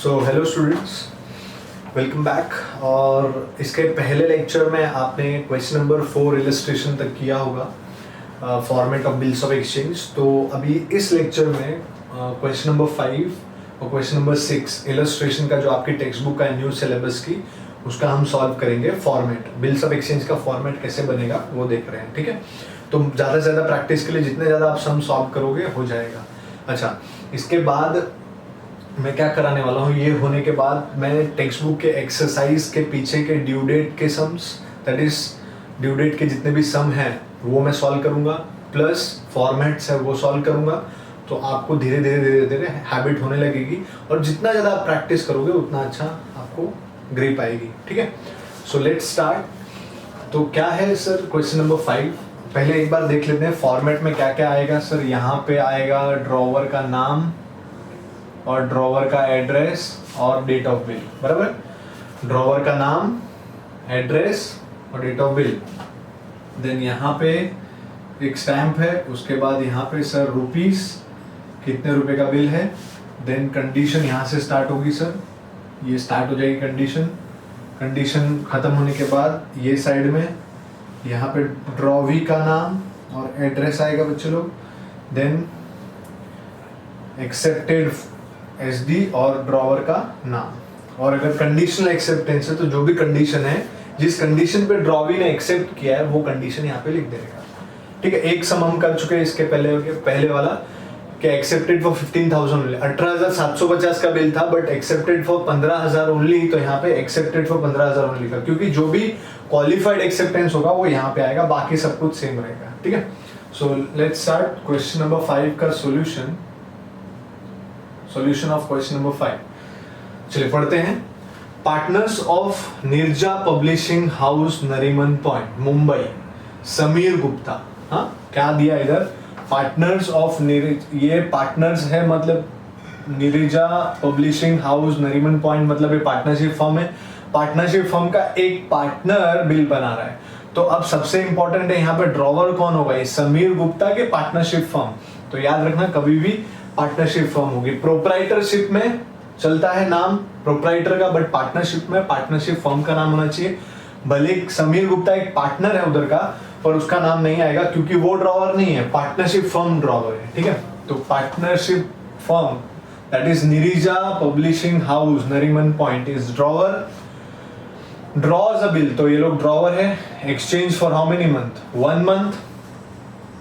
So hello students, welcome back. और इसके पहले लेक्चर में आपने क्वेश्चन नंबर 4 इलस्ट्रेशन तक किया होगा, format of bills of exchange. तो अभी इस लेक्चर में क्वेश्चन नंबर 5 और क्वेश्चन नंबर 6 इलस्ट्रेशन का जो आपकी टेक्स्ट बुक का न्यू सिलेबस की, उसका हम सॉल्व करेंगे। फॉर्मेट बिल्स ऑफ एक्सचेंज का फॉर्मेट कैसे बनेगा वो देख रहे हैं, ठीक है। तो ज़्यादा से ज़्यादा प्रैक्टिस के लिए जितने ज़्यादा आप सम सॉल्व करोगे हो जाएगा। अच्छा, इसके बाद मैं क्या कराने वाला हूँ, ये होने के बाद मैं टेक्स्ट बुक के एक्सरसाइज के पीछे के ड्यू डेट के sums, that is due date के जितने भी सम हैं वो मैं सॉल्व करूँगा, प्लस फॉर्मेट्स है वो सॉल्व करूँगा। तो आपको धीरे धीरे हैबिट होने लगेगी और जितना ज़्यादा आप प्रैक्टिस करोगे उतना अच्छा आपको ग्रिप आएगी, ठीक है। So let's start. तो क्या है सर क्वेश्चन नंबर 5, पहले एक बार देख लेते हैं फॉर्मेट में क्या क्या आएगा। सर यहाँ पे आएगा ड्रॉवर का नाम और ड्रॉवर का एड्रेस और डेट ऑफ बिल, बराबर। ड्रॉवर का नाम, एड्रेस और डेट ऑफ बिल। देन यहाँ पे एक स्टैम्प है, उसके बाद यहाँ पे सर रुपीस, कितने रुपए का बिल है। देन कंडीशन यहाँ से स्टार्ट होगी सर, ये स्टार्ट हो जाएगी कंडीशन। कंडीशन खत्म होने के बाद ये साइड में यहाँ पे ड्रॉवी का नाम और एड्रेस आएगा बच्चे लोग। देन एक्सेप्टेड एसडी और ड्रॉवर का नाम। और अगर कंडीशनल एक्सेप्टेंस है तो जो भी कंडीशन है, जिस कंडीशन पे ड्रॉवी ने एक्सेप्ट किया है वो कंडीशन यहाँ पे लिख देगा, ठीक है। एक सम हम कर चुके हैं इसके पहले वाला कि एक्सेप्टेड फॉर 15,000 ओनली, 18,750 का बिल था बट एक्सेप्टेड फॉर 15,000 ओनली। तो यहाँ पे एक्सेप्टेड फॉर 15,000 ओनली का, क्योंकि जो भी क्वालिफाइड एक्सेप्टेंस होगा वो यहाँ पे आएगा, बाकी सब कुछ सेम रहेगा, ठीक है। So let's start question number 5 का सॉल्यूशन ऑफ क्वेश्चन नंबर 5। चलिए पढ़ते हैं। Partners of Nirja publishing house Nariman point Mumbai, Sameer Gupta. हाँ, क्या दिया इधर, पार्टनर्स ऑफ ये पार्टनर्स है, मतलब Nirja publishing house Nariman point, मतलब ये पार्टनरशिप फर्म है। पार्टनरशिप फर्म का एक पार्टनर बिल बना रहा है। तो अब सबसे इंपॉर्टेंट है यहाँ पे ड्रॉवर कौन होगा, ये समीर गुप्ता के पार्टनरशिप फर्म। तो याद रखना कभी भी पार्टनरशिप फर्म होगी। प्रोप्राइटरशिप में चलता है नाम प्रोप्राइटर का, बट पार्टनरशिप में पार्टनरशिप फर्म का नाम होना चाहिए। भले समीर गुप्ता एक पार्टनर है उधर का, पर उसका नाम नहीं आएगा क्योंकि वो ड्रॉवर नहीं है, पार्टनरशिप फर्म ड्रॉवर है, ठीक है। तो partnership firm that is Nirija publishing house Nariman point is drawer, draws a bill. तो ये लोग ड्रॉवर है। Exchange for how many month, 1 month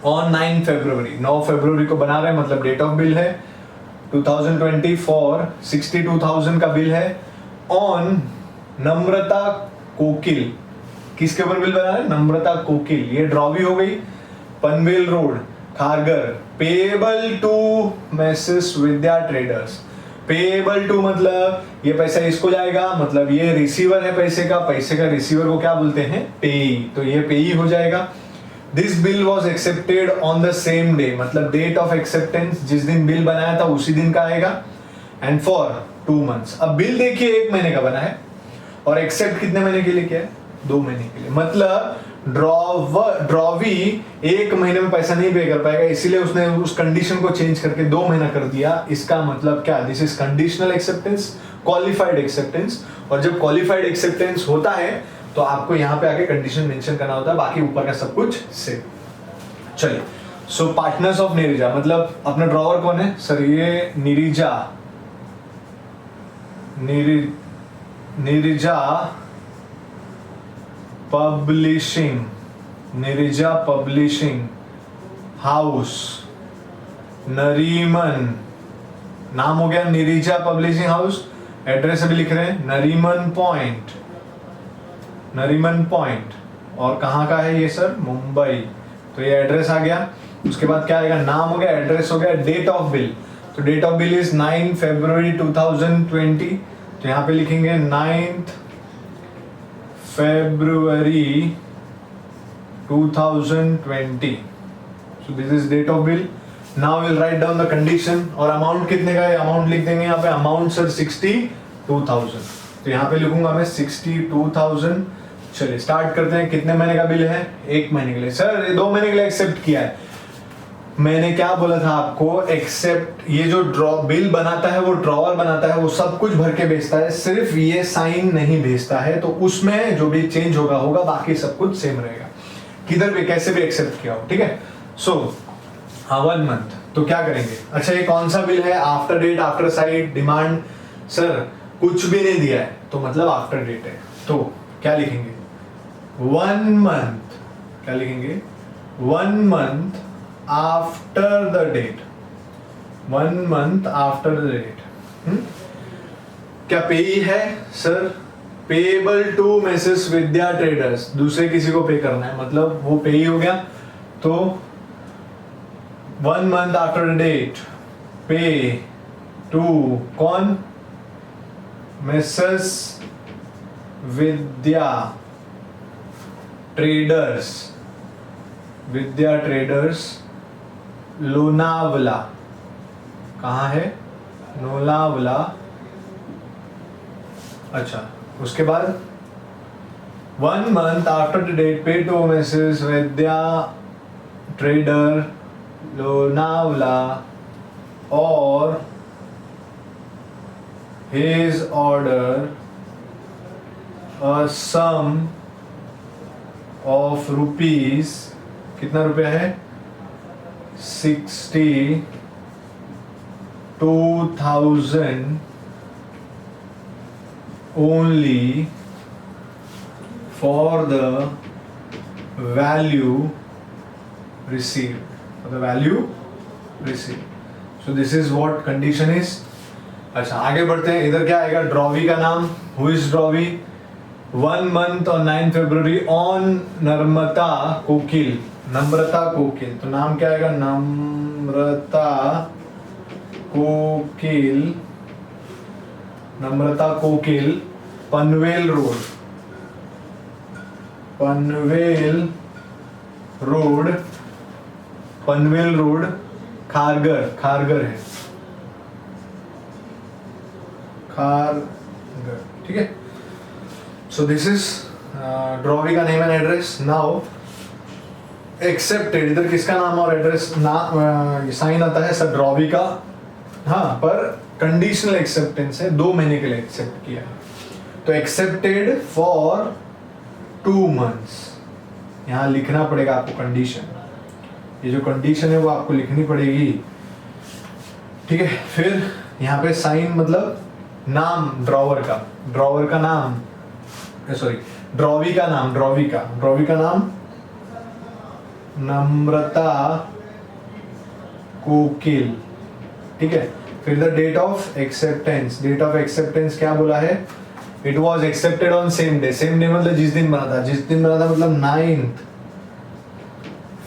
on 9 February, 9 फरवरी को बना रहे हैं, मतलब डेट ऑफ बिल है 2024, 62,000 का बिल है। ऑन नम्रता कोकिल, किसके ऊपर बिल बना रहे हैं, नम्रता कोकिल, ये ड्रॉवी हो गई, Panvel road Kharghar. Payable to Messrs Vidya traders, payable to मतलब ये पैसा इसको जाएगा, मतलब ये रिसीवर है पैसे का रिसीवर को क्या बोलते हैं, पेई। तो ये पेई हो जाएगा। This bill was accepted on the same day, मतलब डेट ऑफ एक्सेप्टेंस जिस दिन बिल बनाया था उसी दिन का आएगा। एंड फॉर 2 मंथ्स, अब बिल देखिए 1 महीने का बना है और एक्सेप्ट कितने महीने के लिए किया है, 2 महीने के लिए। मतलब ड्रॉवी 1 महीने में पैसा नहीं पे कर पाएगा, इसीलिए उसने उस कंडीशन को चेंज करके 2 महीना कर दिया। इसका मतलब क्या, this is conditional acceptance, qualified acceptance. और जब क्वालिफाइड एक्सेप्टेंस होता है तो आपको यहाँ पे आके कंडीशन मेंशन करना होता है, बाकी ऊपर का सब कुछ सेम। चलिए, सो पार्टनर्स ऑफ निरिजा, मतलब अपना ड्रॉवर कौन है सर, ये निरिजा पब्लिशिंग हाउस नरीमन, नाम हो गया निरिजा पब्लिशिंग हाउस, एड्रेस अभी लिख रहे हैं नरीमन पॉइंट। और कहाँ का है ये सर, मुंबई। तो ये एड्रेस आ गया। उसके बाद क्या आएगा, नाम हो गया, एड्रेस हो गया, डेट ऑफ बिल। तो डेट ऑफ बिल इज 9 फरवरी 2020। तो यहाँ पे लिखेंगे 9 फरवरी 2020। So this is date of bill. Now will write down the condition. और अमाउंट कितने का है, अमाउंट लिख देंगे यहाँ पे, अमाउंट सर 62,000। तो यहाँ पे लिखूंगा मैं 62,000। चलिए स्टार्ट करते हैं। कितने महीने का बिल है, 1 महीने के लिए। सर 2 महीने के लिए एक्सेप्ट किया है, मैंने क्या बोला था आपको, एक्सेप्ट ये जो बिल बनाता है वो ड्रॉवर बनाता है, वो सब कुछ भर के भेजता है, सिर्फ ये साइन नहीं भेजता है, तो उसमें जो भी चेंज होगा बाकी सब कुछ सेम रहेगा, किधर भी कैसे भी एक्सेप्ट किया हो, ठीक है। सो हाँ 1 मंथ, तो क्या करेंगे, अच्छा ये कौन सा बिल है, after date, after sight, demand, sir कुछ भी नहीं दिया है तो मतलब आफ्टर डेट है, तो क्या लिखेंगे 1 मंथ, क्या लिखेंगे 1 month after the date, 1 month after the date. क्या पेई है, sir payable to Mrs Vidya traders, दूसरे किसी को पे करना है, मतलब वो पेई हो गया, तो 1 month after the date pay to कौन, Mrs Vidya traders, Vidya traders Lonavala, कहाँ है, लोनावला। अच्छा उसके बाद 1 month after the date pay to Mrs Vidya trader Lonavala और his order a sum of rupees, कितना रुपया है 62,000 only for the value received, for the value received. So this is what condition is. अच्छा आगे बढ़ते हैं, इधर क्या आएगा, ड्रॉवी का नाम, हु इज ड्रॉवी, 1 मंथ और 9 फरवरी ऑन नम्रता कोकिल, नम्रता कोकिल, तो नाम क्या आएगा, Namrata Kokil, Namrata Kokil, Panvel road, Panvel road, Panvel road Kharghar, Kharghar है, खारगर, ठीक है। सो दिस इज ड्रॉवी का name and address. Now accepted, इधर किसका नाम और एड्रेस ना साइन आता है, सर ड्रॉवी का, हाँ पर कंडीशनल एक्सेप्टेंस है, 2 महीने के लिए एक्सेप्ट किया है, तो एक्सेप्टेड फॉर 2 मंथ्स, यहाँ लिखना पड़ेगा आपको कंडीशन, ये जो कंडीशन है वो आपको लिखनी पड़ेगी, ठीक है। फिर यहाँ पे साइन मतलब नाम ड्रॉवर का नाम, सॉरी ड्रॉवी का नाम, ड्रॉवी का नाम नम्रता कोकिल, ठीक है। फिर the date of acceptance, date of acceptance क्या बोला है, it was accepted on same day, same day मतलब जिस दिन बना था, जिस दिन बना था मतलब 9th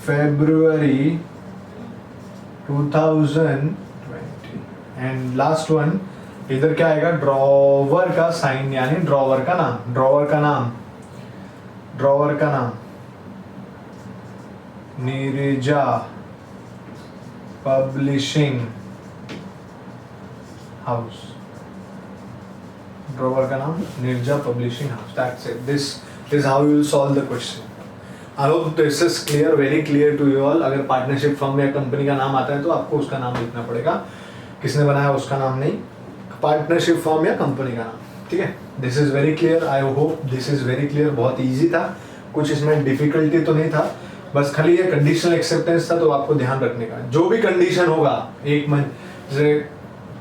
February 2020, and last one इधर क्या आएगा, ड्रॉवर का साइन यानी ड्रॉवर का नाम, ड्रॉवर का नाम नीरजा पब्लिशिंग हाउस, ड्रॉवर का नाम Neeraja publishing house, that's it, this is how you will solve the question. I hope this is clear, very clear to you all. अगर पार्टनरशिप फर्म या कंपनी का नाम आता है तो आपको उसका नाम लिखना पड़ेगा, किसने बनाया उसका नाम नहीं, पार्टनरशिप फर्म या कंपनी का नाम, ठीक है। This is very clear, I hope this is very clear, बहुत इजी था, कुछ इसमें डिफिकल्टी तो नहीं था, बस खाली ये कंडीशनल एक्सेप्टेंस था, तो आपको ध्यान रखने का जो भी कंडीशन होगा 1 मंथ, जैसे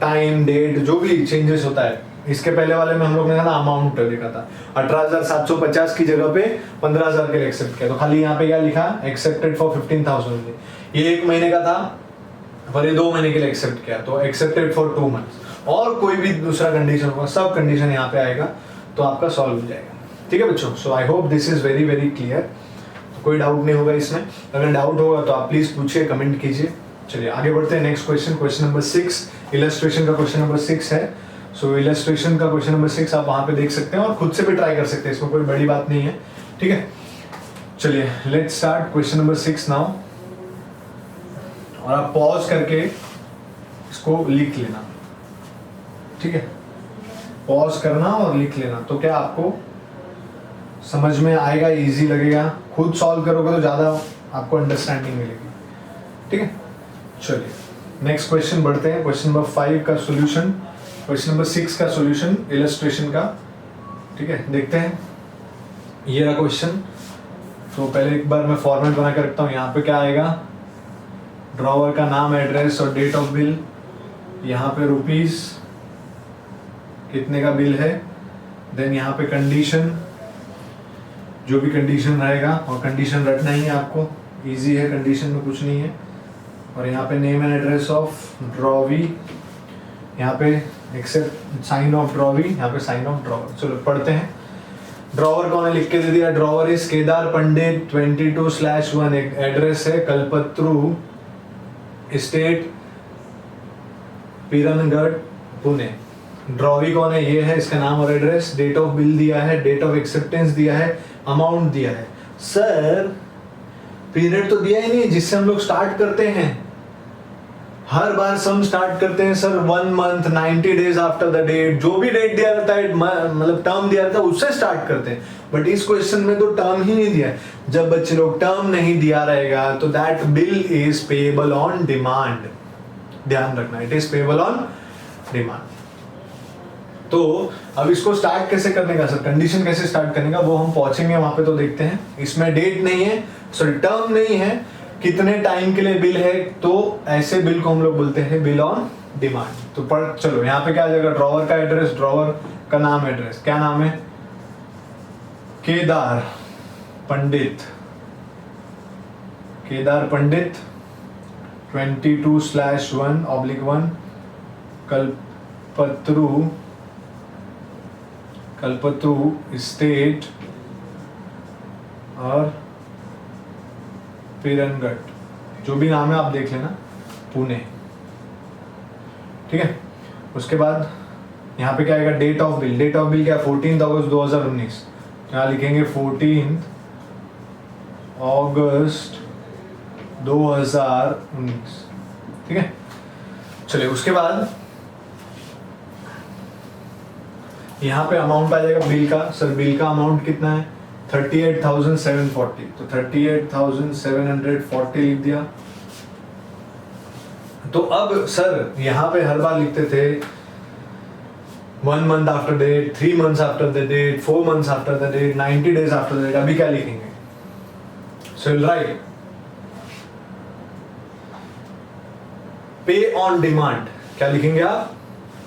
टाइम डेट जो भी चेंजेस होता है, इसके पहले वाले में हम लोग ने ना अमाउंट देखा था, 18,750 की जगह पे 15,000 के लिए एक्सेप्ट किया, तो खाली यहाँ पे क्या लिखा, एक्सेप्टेड फॉर 15,000, ये 1 महीने का था पर ये 2 महीने के लिए एक्सेप्ट किया, तो एक्सेप्टेड फॉर 2 मंथ्स, और कोई भी दूसरा कंडीशन होगा सब कंडीशन यहाँ पे आएगा, तो आपका सॉल्व हो जाएगा, ठीक है बच्चों। So I hope this is very very clear, कोई डाउट नहीं होगा इसमें, अगर डाउट होगा तो आप प्लीज पूछिए, कमेंट कीजिए। चलिए आगे बढ़ते हैं, next question, question number 6, illustration का क्वेश्चन नंबर 6 है। सो इलस्ट्रेशन का क्वेश्चन नंबर 6 आप वहां पे देख सकते हैं और खुद से भी ट्राई कर सकते हैं, इसमें कोई बड़ी बात नहीं है, ठीक है। चलिए let's start question number 6 now, और आप पॉज करके इसको लिख लेना, ठीक है, पॉज करना और लिख लेना, तो क्या आपको समझ में आएगा, इजी लगेगा, खुद सॉल्व करोगे तो ज्यादा आपको अंडरस्टैंडिंग मिलेगी, ठीक है। चलिए नेक्स्ट क्वेश्चन बढ़ते हैं। क्वेश्चन नंबर 5 का सॉल्यूशन, क्वेश्चन नंबर 6 का सॉल्यूशन इलस्ट्रेशन का। ठीक है, देखते हैं। ये रहा क्वेश्चन। तो पहले एक बार मैं फॉर्मेट बना कर रखता हूँ। यहाँ पे क्या आएगा, ड्रॉवर का नाम, एड्रेस और डेट ऑफ बिल। यहाँ पे रुपीस कितने का बिल है। देन यहाँ पे कंडीशन, जो भी कंडीशन रहेगा, और कंडीशन रटना ही है आपको, इजी है, कंडीशन में कुछ नहीं है। और यहाँ पे name and address of drawee, यहाँ पे एक्सेप्ट साइन ऑफ ड्रॉवी, यहाँ पे साइन ऑफ ड्रॉवर। चलो पढ़ते हैं। ड्रॉवर कौन है, लिख के दे दिया। ड्रॉवर इज केदार पंडित 22/1। एक एड्रेस है कल्पत्रु स्टेट पीरनगढ़ पुणे। ड्रॉवी कौन है, ये है, इसका नाम और एड्रेस। डेट ऑफ बिल दिया है, डेट ऑफ एक्सेप्टेंस दिया है, अमाउंट दिया है। सर पीरियड तो दिया ही नहीं जिससे हम लोग स्टार्ट करते हैं। हर बार सम स्टार्ट करते हैं sir 1 month 90 days after the date, जो भी डेट दिया रहता है, मतलब टर्म दिया रहता है, उससे स्टार्ट करते हैं। बट इस क्वेश्चन में तो टर्म ही नहीं दिया है। जब बच्चे लोग टर्म नहीं दिया रहेगा तो that bill is payable on demand. ध्यान रखना, it is payable on demand. तो अब इसको स्टार्ट कैसे करने का सर, कंडीशन कैसे स्टार्ट करने का, वो हम पहुंचेंगे वहां पे, तो देखते हैं। इसमें डेट नहीं है, सॉरी टर्म नहीं है, कितने टाइम के लिए बिल है, तो ऐसे बिल को हम लोग बोलते हैं बिल ऑन डिमांड। तो पढ़, चलो यहाँ पे क्या आ जाएगा, ड्रॉवर का एड्रेस, ड्रॉवर का नाम, एड्रेस। क्या नाम है, केदार पंडित, केदार पंडित 22/1/1 कल्पत्रु स्टेट और पीरनगढ़, जो भी नाम है आप देख लेना, पुणे। ठीक है, उसके बाद यहाँ पे क्या आएगा, date of bill. Date of bill क्या, 14 अगस्त 2019। यहाँ लिखेंगे 14 अगस्त 2019। ठीक है, चलिए उसके बाद यहाँ पे अमाउंट आ जाएगा बिल का। सर बिल का अमाउंट कितना है, 38,740। तो 38,740 लिख दिया। तो अब सर यहाँ पे हर बार लिखते थे 1 month after date, 3 months after the date, 4 months after the date, 90 days after the date. अभी क्या लिखेंगे, so right pay on demand. क्या लिखेंगे आप,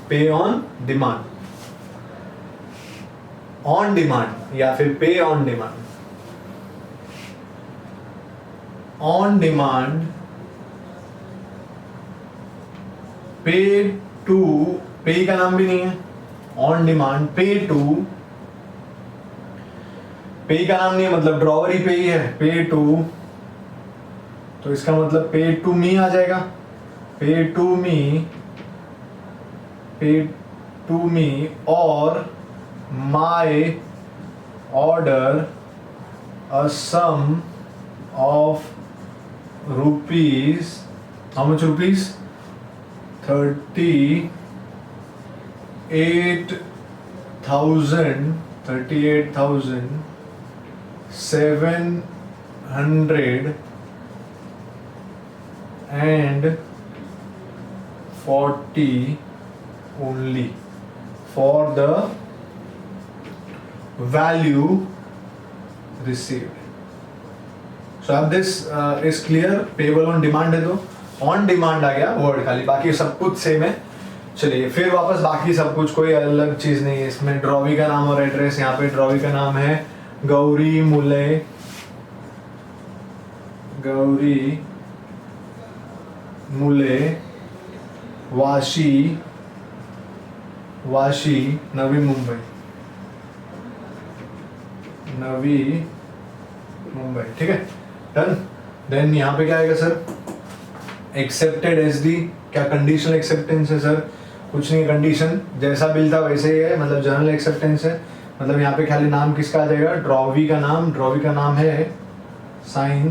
पे ऑन डिमांड, ऑन डिमांड या फिर पे ऑन डिमांड। ऑन डिमांड, पे टू, पे का नाम भी नहीं है, ऑन डिमांड पे टू, पे का नाम नहीं है, मतलब ड्रॉवर ही पे ही है, पे टू। तो इसका मतलब पे टू मी आ जाएगा, पे टू मी, पे टू मी और my order a sum of rupees, how much rupees, 38,740 only for the value received. So अब this is clear, payable on demand है, तो on demand आ गया वर्ड खाली, बाकी सब कुछ सेम है। चलिए फिर वापस बाकी सब कुछ, कोई अलग चीज नहीं है इसमें। ड्रॉवी का नाम और एड्रेस, यहाँ पे ड्रॉवी का नाम है गौरी मुले, गौरी मुले वाशी, वाशी नवी मुंबई, नवी मुंबई। ठीक है, डन। देन यहाँ पे क्या आएगा सर, एक्सेप्टेड एसडी। क्या कंडीशनल एक्सेप्टेंस है सर, कुछ नहीं, कंडीशन जैसा बिल था वैसे ही है, मतलब जनरल एक्सेप्टेंस है। मतलब यहाँ पे खाली नाम किसका आ जाएगा, ड्रॉवी का नाम। ड्रॉवी का नाम है sign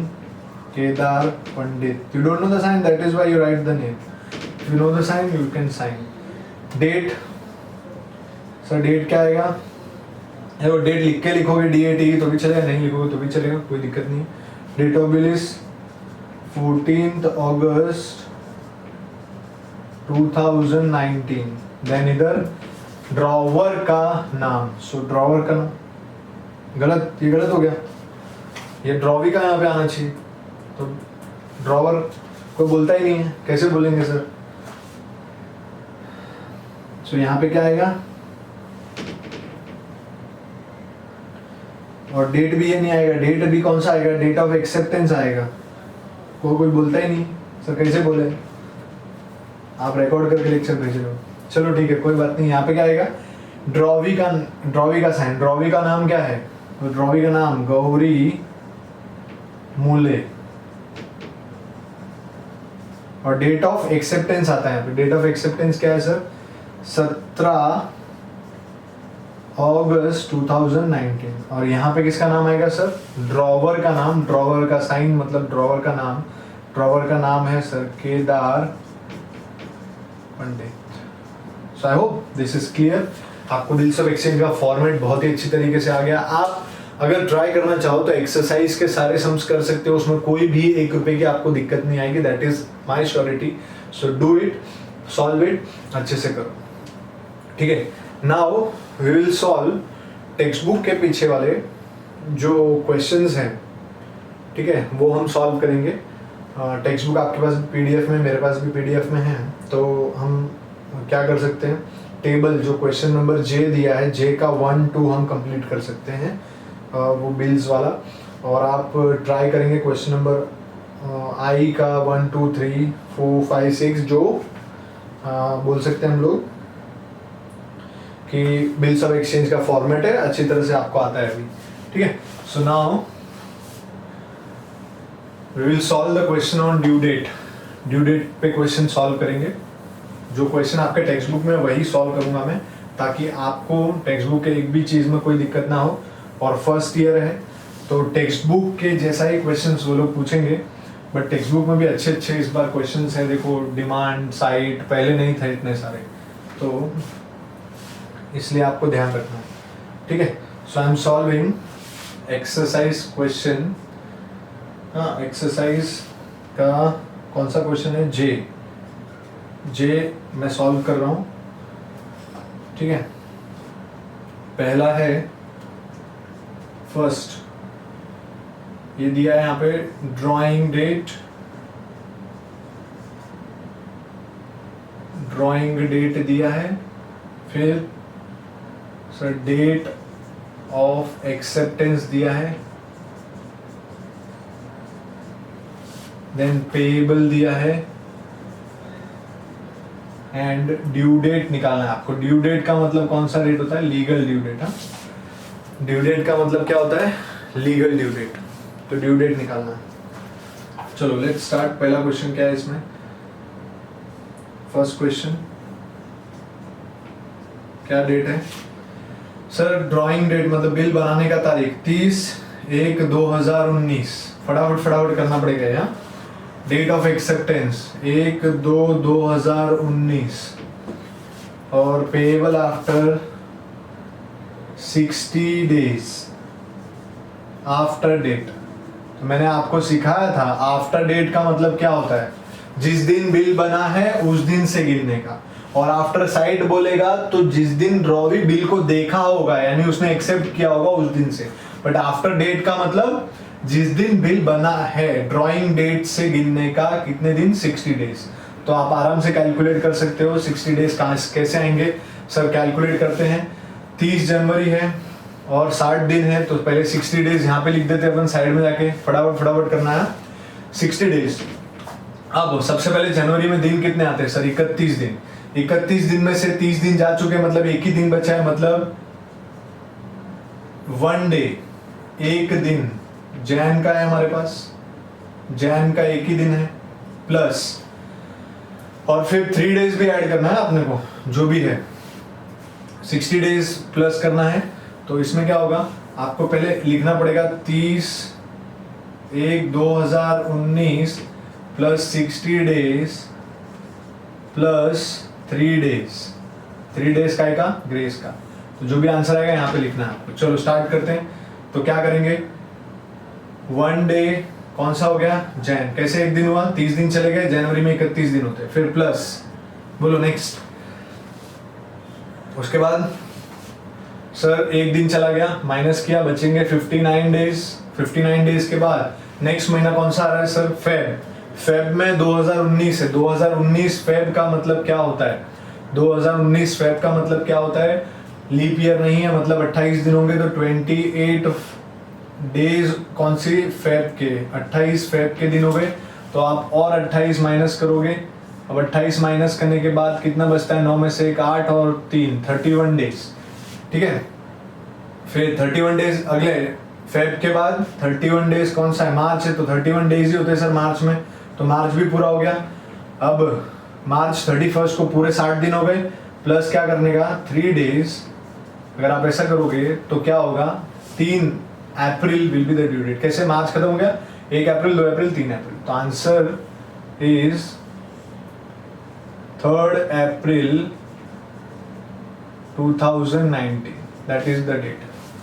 Kedar Pandit. You don't know the sign, that is why you write the name. You know the sign, you can sign. Date, sir date क्या आएगा, वो डेट लिख के लिखोगे DAT तो भी चलेगा, नहीं लिखोगे तो भी चलेगा, कोई दिक्कत नहीं। Date of bill is 14 August 2019, then इधर ड्रॉवर का नाम, सो ड्रॉवर का नाम गलत, ये गलत हो गया, ये ड्रॉवी का यहाँ पे आना चाहिए, तो ड्रॉवर कोई बोलता ही नहीं है, कैसे बोलेंगे सर? सो यहाँ पे क्या आएगा, और डेट भी ये नहीं आएगा, डेट अभी कौन सा आएगा, डेट ऑफ एक्सेप्टेंस आएगा, कोई बोलता ही नहीं सर, कैसे बोले? आप रिकॉर्ड करके लेक्चर भेज रहे हो, चलो ठीक है कोई बात नहीं। यहाँ पे क्या आएगा, ड्रॉवी का साइन, ड्रॉवी का नाम क्या है, तो ड्रॉवी का नाम गौरी मूले, और डेट ऑफ एक्सेप्टेंस आता है यहाँ पे, डेट ऑफ एक्सेप्टेंस क्या है सर, 17 अगस्त 2019, और यहाँ पे किसका नाम आएगा सर, ड्रॉवर का नाम, ड्रॉवर का साइन मतलब ड्रॉवर का नाम, ड्रॉवर का नाम है sir Kedar Pandit. So I hope this is clear, आपको बिल्स ऑफ एक्सचेंज का फॉर्मेट बहुत ही अच्छी तरीके से आ गया। आप अगर ट्राई करना चाहो तो एक्सरसाइज के सारे सम्स कर सकते हो, उसमें कोई भी 1 रुपए की आपको दिक्कत नहीं आएगी, that is my surety. So do it, solve it, अच्छे से करो, ठीक है। Now we will solve text book के पीछे वाले जो क्वेश्चंस हैं, ठीक है, वो हम सॉल्व करेंगे। टेक्स्ट बुक आपके पास पीडीएफ में, मेरे पास भी पीडीएफ में है, तो हम क्या कर सकते हैं, टेबल जो क्वेश्चन नंबर जे दिया है, जे का 1 2 हम कंप्लीट कर सकते हैं, वो बिल्स वाला, और आप ट्राई करेंगे क्वेश्चन नंबर आई का 1 2 3 4 5 6 जो बोल सकते हैं हम लोग कि बिल्स ऑफ एक्सचेंज का फॉर्मेट है, अच्छी तरह से आपको आता है अभी, ठीक है। So now we will solve the question on due date. Due date पे क्वेश्चन सॉल्व करेंगे, जो क्वेश्चन आपके टेक्स्ट बुक में वही सॉल्व करूंगा मैं, ताकि आपको टेक्स्ट बुक के एक भी चीज में कोई दिक्कत ना हो। और फर्स्ट ईयर है तो टेक्स्ट बुक के जैसा ही क्वेश्चंस वो लोग पूछेंगे, बट टेक्स्ट बुक में भी अच्छे अच्छे इस बार क्वेश्चंस हैं। देखो डिमांड साइट पहले नहीं थे इतने सारे, तो इसलिए आपको ध्यान रखना है, ठीक है। So I am solving exercise question, हाँ एक्सरसाइज का कौन सा क्वेश्चन है, जे मैं सॉल्व कर रहा हूँ, ठीक है। पहला है फर्स्ट, ये दिया है यहाँ पे ड्राइंग डेट दिया है, फिर सर डेट ऑफ एक्सेप्टेंस दिया है, देन पेएबल दिया है, एंड ड्यू डेट निकालना है आपको। ड्यू डेट का मतलब कौन सा डेट होता है, लीगल ड्यू डेट। हाँ, ड्यू डेट का मतलब क्या होता है, लीगल ड्यू डेट, तो ड्यू डेट निकालना है। चलो लेट्स स्टार्ट। पहला क्वेश्चन क्या है इसमें, फर्स्ट क्वेश्चन क्या डेट है सर, ड्राइंग डेट मतलब बिल बनाने का तारीख 30/1/2019, फटाफट करना पड़ेगा यहाँ। डेट ऑफ एक्सेप्टेंस 1/2/2019, और payable after 60 days after date. तो मैंने आपको सिखाया था आफ्टर डेट का मतलब क्या होता है, जिस दिन बिल बना है उस दिन से गिनने का, और आफ्टर साइट बोलेगा तो जिस दिन ड्रॉवी बिल को देखा होगा, यानी उसने एक्सेप्ट किया होगा उस दिन से। बट आफ्टर डेट का मतलब जिस दिन बिल बना है, ड्राइंग डेट से गिनने का कितने दिन, 60 डेज। तो आप आराम से कैलकुलेट कर सकते हो 60 डेज कहाँ कैसे आएंगे सर। कैलकुलेट करते हैं, 30 जनवरी है और 60 दिन है, तो पहले 60 डेज यहाँ पे लिख देते हैं अपन साइड में जाके, फटाफट करना है 60 डेज। अब सबसे पहले जनवरी में दिन कितने आते हैं सर, 31 दिन। 31 दिन में से 30 दिन जा चुके, मतलब एक ही दिन बचा है, मतलब 1 डे, एक दिन। जैन का है हमारे पास, जैन का एक ही दिन है, प्लस और फिर 3 डेज भी ऐड करना है अपने को, जो भी है 60 डेज प्लस करना है। तो इसमें क्या होगा, आपको पहले लिखना पड़ेगा 30/1/2019 plus 60 days plus 3 days. 3 days का ग्रेस का, तो जो भी आंसर आएगा यहाँ पे लिखना है आपको। चलो स्टार्ट करते हैं। तो क्या करेंगे, 1 डे कौन सा हो गया, जैन। कैसे एक दिन हुआ, 30 दिन चले गए, जनवरी में 31 दिन होते हैं। फिर प्लस बोलो नेक्स्ट। उसके बाद सर एक दिन चला गया, माइनस किया, बचेंगे 59 डेज। 59 डेज के बाद नेक्स्ट महीना कौन सा आ रहा है सर? फेब में 2019 है। 2019 फेब का मतलब क्या होता है? 2019 फेब का मतलब क्या होता है? लीप ईयर नहीं है, मतलब 28 दिन होंगे, तो 28 डेज कौन सी? फेब के 28 फेब के दिन हो गए। तो आप और 28 माइनस करोगे। अब 28 माइनस करने के बाद कितना बचता है? 9 में से 1 8 और 3 31 डेज। ठीक है, फिर 31 डेज अगले फेब के बाद 31 डेज कौन सा है? मार्च है, तो 31 डेज ही होते हैं सर मार्च में, तो मार्च भी पूरा हो गया। अब मार्च 31 को पूरे 60 दिन हो गए, प्लस क्या करने का? 3 डेज। अगर आप ऐसा करोगे तो क्या होगा? 3 April will be the due date. कैसे? मार्च खत्म हो गया, 1 अप्रैल 2 अप्रैल 3 अप्रैल, तो answer is 3rd April 2019, that is the date.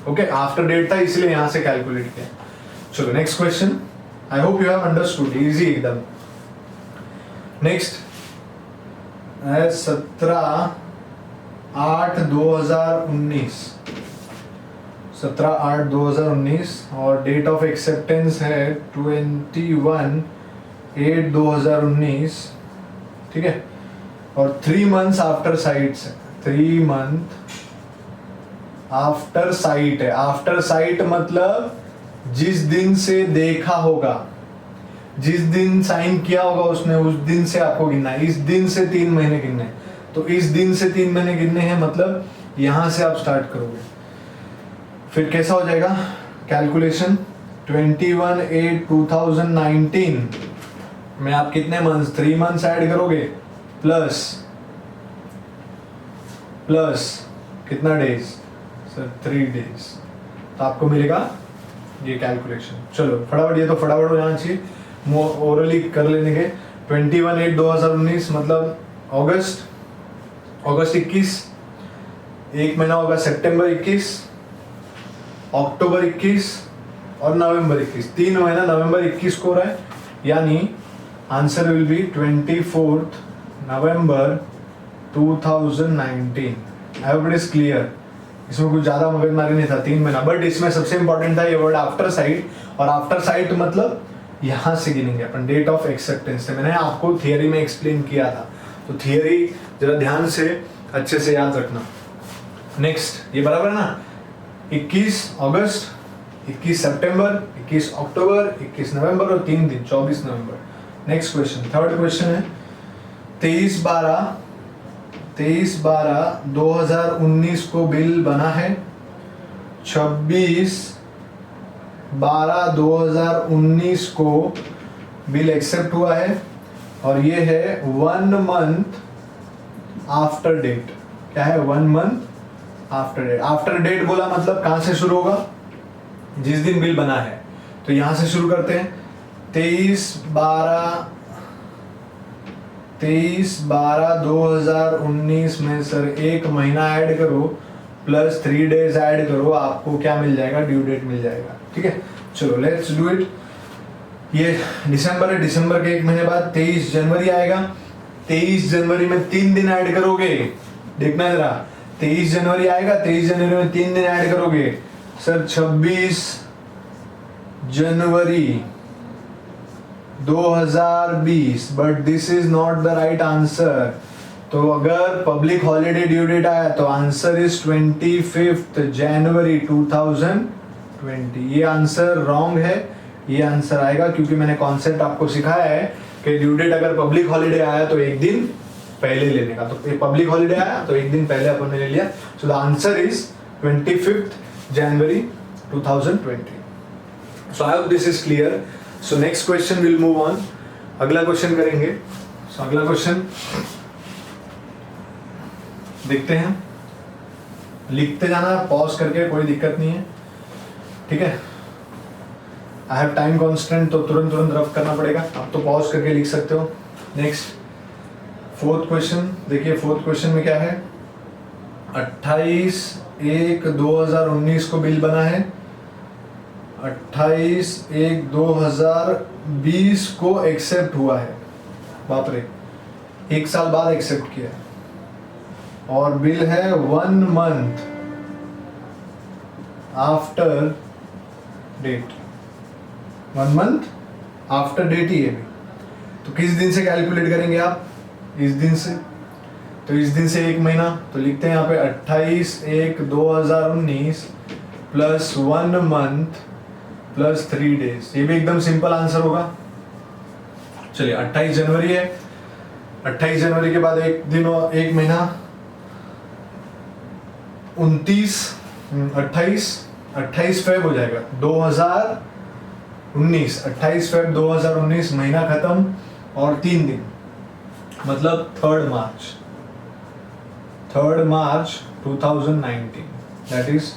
Okay, after date था इसलिए यहां से कैलकुलेट किया। चलो next question. I hope you have understood, easy एकदम। नेक्स्ट है 17/8/2019, 17/8/2019 और डेट ऑफ एक्सेप्टेंस है 21/8/2019। ठीक है, और 3 मंथ्स आफ्टर साइट्स है, 3 मंथ आफ्टर साइट है। आफ्टर साइट मतलब जिस दिन से देखा होगा, जिस दिन साइन किया होगा उसने, उस दिन से आपको गिनना है। इस दिन से 3 महीने गिनने हैं, तो इस दिन से 3 महीने गिनने हैं, मतलब यहां से आप स्टार्ट करोगे। फिर कैसा हो जाएगा कैलकुलेशन? 21/8/2019 में आप कितने मंथ्स? 3 मंथ्स ऐड करोगे, प्लस कितना डेज सर? 3 डेज, तो आपको मिलेगा ये कैलकुलेशन। चलो फटाफट, ये तो फटाफट हो जाना चाहिए, ओरली कर लेने के। 21/8/2019 मतलब अगस्त 21, एक महीना होगा सितंबर 21, अक्टूबर 21 और नवंबर 21। 3 महीना नवंबर 21 को हो रहा है, यानी answer will be 24th November 2019। I hope it is clear. इसमें कुछ ज्यादा मगजमारी नहीं था, 3 महीना, बट इसमें सबसे इंपॉर्टेंट था ये वर्ड आफ्टर साइट। और आफ्टर साइट मतलब यहां से गिनेंगे अपन, डेट ऑफ एक्सेप्टेंस से। मैंने आपको थियरी में एक्सप्लेन किया था, तो थियरी जरा ध्यान से अच्छे से याद रखना। नेक्स्ट, ये बराबर है ना? 21 अगस्त, 21 सितंबर, 21 अक्टूबर, 21 नवंबर और 3 दिन 24 नवंबर। नेक्स्ट क्वेश्चन, थर्ड क्वेश्चन है 23/12/2019 को बिल बना है। 26/12/2019 को बिल एक्सेप्ट हुआ है, और ये है 1 मंथ आफ्टर डेट। क्या है? 1 month after date. After date बोला मतलब कहां से शुरू होगा? जिस दिन बिल बना है, तो यहां से शुरू करते हैं। 23/12/2019 में सर 1 महीना ऐड करो, प्लस 3 डेज ऐड करो, आपको क्या मिल जाएगा? ड्यू डेट मिल जाएगा। ठीक है, चलो लेट्स डू इट। ये दिसंबर है, दिसंबर के 1 महीने बाद 23 जनवरी आएगा। 23 जनवरी में 3 दिन ऐड करोगे, देखना जरा। 23 जनवरी आएगा, 23 जनवरी में 3 दिन ऐड करोगे sir 26 January 2020, but this is not the right answer. तो अगर पब्लिक हॉलीडे ड्यू डेट आया तो आंसर इज 25 जनवरी 2020। ये आंसर रॉन्ग है, ये आंसर आएगा, क्योंकि मैंने कॉन्सेप्ट आपको सिखाया है कि ड्यू डेट अगर पब्लिक हॉलीडे आया तो 1 दिन पहले लेने का। तो पब्लिक हॉलीडे आया तो 1 दिन पहले अपन ने ले लिया। So the answer is 25 January 2020। So I hope this is clear. So next question will move on, अगला क्वेश्चन करेंगे। सो अगला क्वेश्चन देखते हैं, लिखते जाना पॉज करके, कोई दिक्कत नहीं है। ठीक है, आई हैव टाइम कॉन्स्टेंट, तो तुरंत रफ करना पड़ेगा, आप तो पॉज करके लिख सकते हो। नेक्स्ट, फोर्थ क्वेश्चन देखिए। फोर्थ क्वेश्चन में क्या है? 28/1/2019 को बिल बना है, 28/1/2020 को एक्सेप्ट हुआ है। बाप रे, 1 साल बाद एक्सेप्ट किया है, और बिल है 1 month after date, 1 month after date ही है भी। तो किस दिन से कैलकुलेट करेंगे आप? इस दिन से। तो इस दिन से 1 महीना, तो लिखते हैं यहाँ पे 28/1/2019 प्लस 1 मंथ प्लस 3 डेज। ये भी एकदम सिंपल आंसर होगा। चलिए 28 जनवरी है, 28 जनवरी के बाद 1 दिन और 1 महीना 28 फेब हो जाएगा 2019, 28 फेब 2019 महीना खत्म और 3 दिन, मतलब 3 March 2019, that is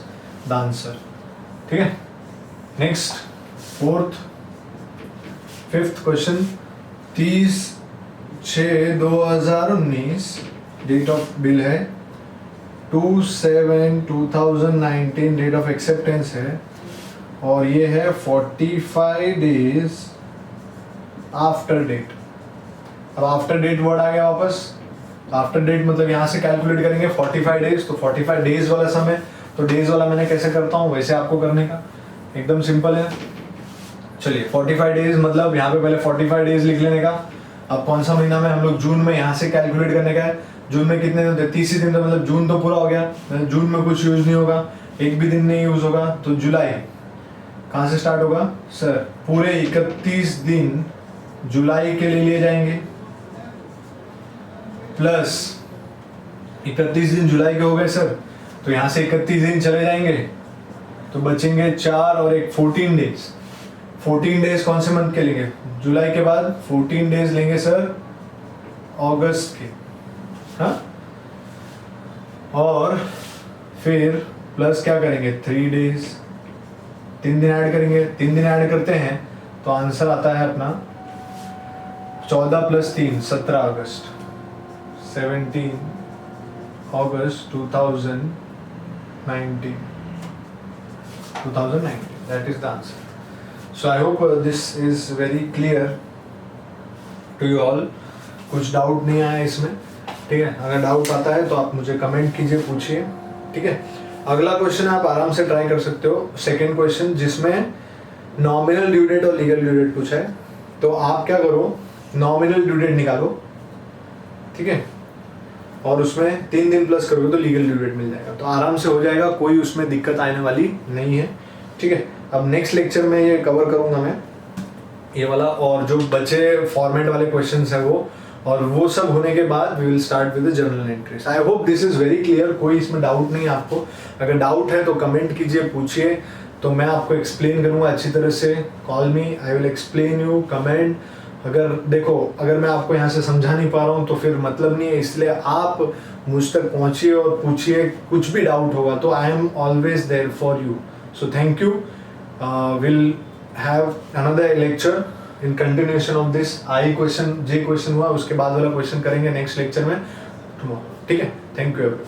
the answer. ठीक है, next 5th question, 30/6/2019 date of bill है, 2/7/2019 डेट ऑफ एक्सेप्टेंस है, और ये है 45 डेज आफ्टर डेट। अब आफ्टर डेट वर्ड आ गया वापस। आफ्टर डेट मतलब यहाँ से कैलकुलेट करेंगे 45 डेज, तो 45 डेज वाला समय, तो डेज वाला मैंने कैसे करता हूँ वैसे आपको करने का, एकदम सिंपल है। चलिए 45 डेज मतलब यहाँ पे पहले 45 डेज लिख लेने का। अब कौन सा महीना में हम लोग जून में, यहाँ से कैलकुलेट करने का है। जून में कितने दिन होते हैं? 30 ही दिन, तो मतलब जून तो पूरा हो गया, जून में कुछ यूज नहीं होगा, एक भी दिन नहीं यूज होगा, तो जुलाई कहाँ से स्टार्ट होगा सर? पूरे 31 दिन जुलाई के लिए जाएंगे, प्लस 31 दिन जुलाई के हो गए सर, तो यहाँ से 31 दिन चले जाएंगे तो बचेंगे 4 और 1 14 डेज। 14 डेज कौन से मंथ के लेंगे? जुलाई के बाद 14 डेज लेंगे सर अगस्त के, हाँ, और फिर प्लस क्या करेंगे 3 डेज, 3 दिन ऐड करेंगे। 3 दिन ऐड करते हैं तो आंसर आता है अपना 14 + 3 17 अगस्त, 17 अगस्त 2019, that is the answer. So I hope this is very clear to you all. कुछ डाउट नहीं आया इसमें, ठीक है? अगर डाउट आता है तो आप मुझे कमेंट कीजिए, पूछिए, ठीक है? अगला क्वेश्चन आप आराम से ट्राई कर सकते हो, सेकेंड क्वेश्चन, जिसमें नॉमिनल ड्यू डेट और लीगल ड्यू डेट पूछा है। तो आप क्या करो, नॉमिनल ड्यू डेट निकालो, ठीक है, और उसमें 3 दिन प्लस करोगे तो लीगल ड्यू डेट मिल जाएगा, तो आराम से हो जाएगा, कोई उसमें दिक्कत आने वाली नहीं है, ठीक है? अब नेक्स्ट लेक्चर में ये कवर करूंगा मैं ये वाला, और जो बचे फॉर्मेट वाले क्वेश्चंस है वो, और वो सब होने के बाद we will start with the journal entries. I hope this is very clear, कोई इसमें डाउट नहीं है आपको। अगर डाउट है तो कमेंट कीजिए, पूछिए, तो मैं आपको एक्सप्लेन करूंगा अच्छी तरह से। Call me, I will explain you, comment. अगर देखो, अगर मैं आपको यहाँ से समझा नहीं पा रहा हूँ तो फिर मतलब नहीं है, इसलिए आप मुझ तक पहुँचिए और पूछिए, कुछ भी डाउट होगा तो I am always there for you. So thank you, will have another lecture in continuation of this. I question, J question हुआ, उसके बाद वाला क्वेश्चन करेंगे नेक्स्ट लेक्चर में टुमारो, ठीक है? Thank you everyone.